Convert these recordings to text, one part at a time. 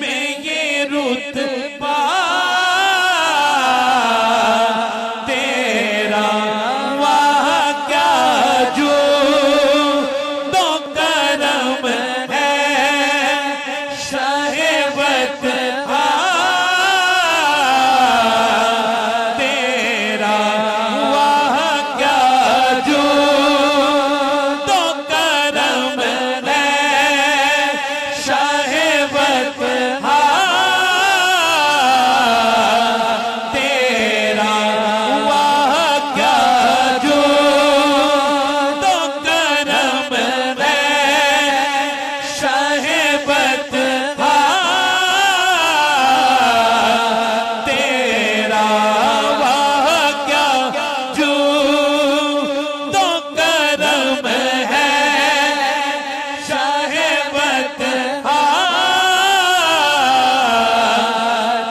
में ये रुतबा तेरा, वाह क्या जो तो करम है शाहिवत तेरा, वाह क्या जो तो करम है शाहिवत तेरा, वाह क्या जो तो करम है शाहिवत तेरा, वाह क्या जो तो करम है शाहिवत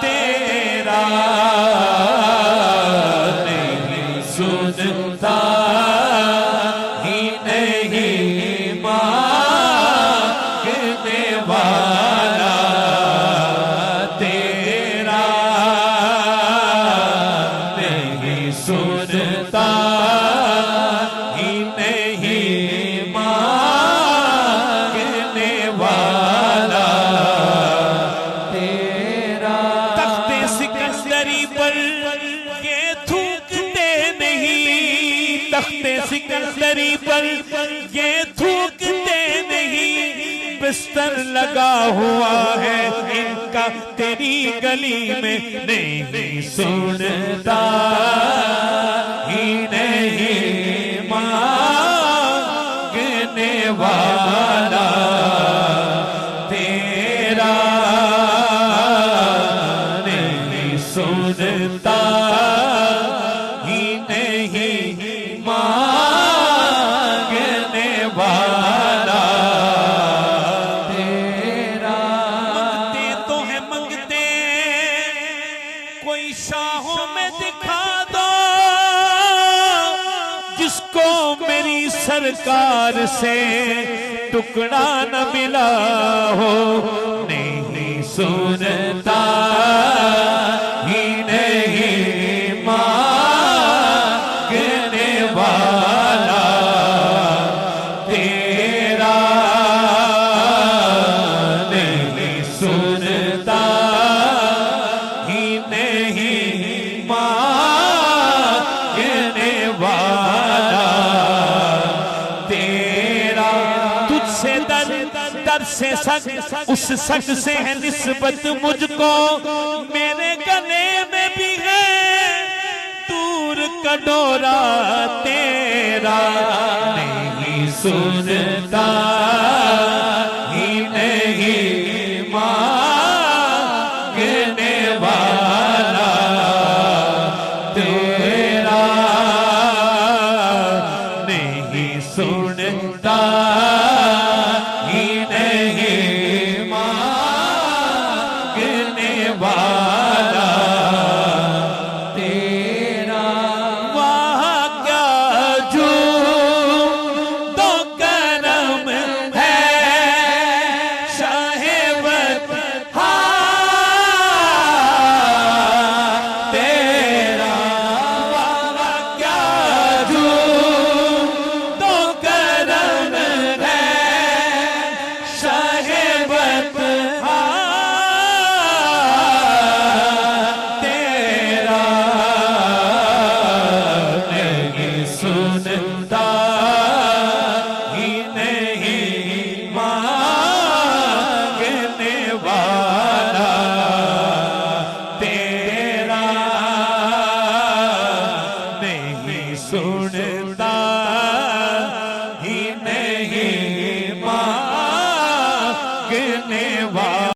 तेरा, नहीं सुनता ही नहीं मांगने वाला तेरा, नहीं सुनता ही नहीं मांगने वाला तेरा। तख्ते सिकंदरी पर ये थूकते नहीं, तख्ते सिकंदरी पर ये थूकते नहीं, बिस्तर लगा हुआ है इनका तेरी गली में, नहीं सुनता ही नहीं मांगने वाला तेरा, नहीं सुनता ही नहीं मांगने वाला तेरा। मंगते तो है मंगते, कोई शाहों में दिखा दो जिसको मेरी सरकार से टुकड़ा न मिला हो, नहीं सुनता ही नहीं मांगने वाला तेरा, नहीं सुनता ही नहीं मांगने वाला तेरा। तुझसे दर दर से सग, उस सग से है निस्बत मुझको, मेरे गले में भी है दूर का डोरा तेरा, नहीं सुनता ही नहीं मांगने वाला तेरा, नहीं सुनता ही नहीं मांगने वाला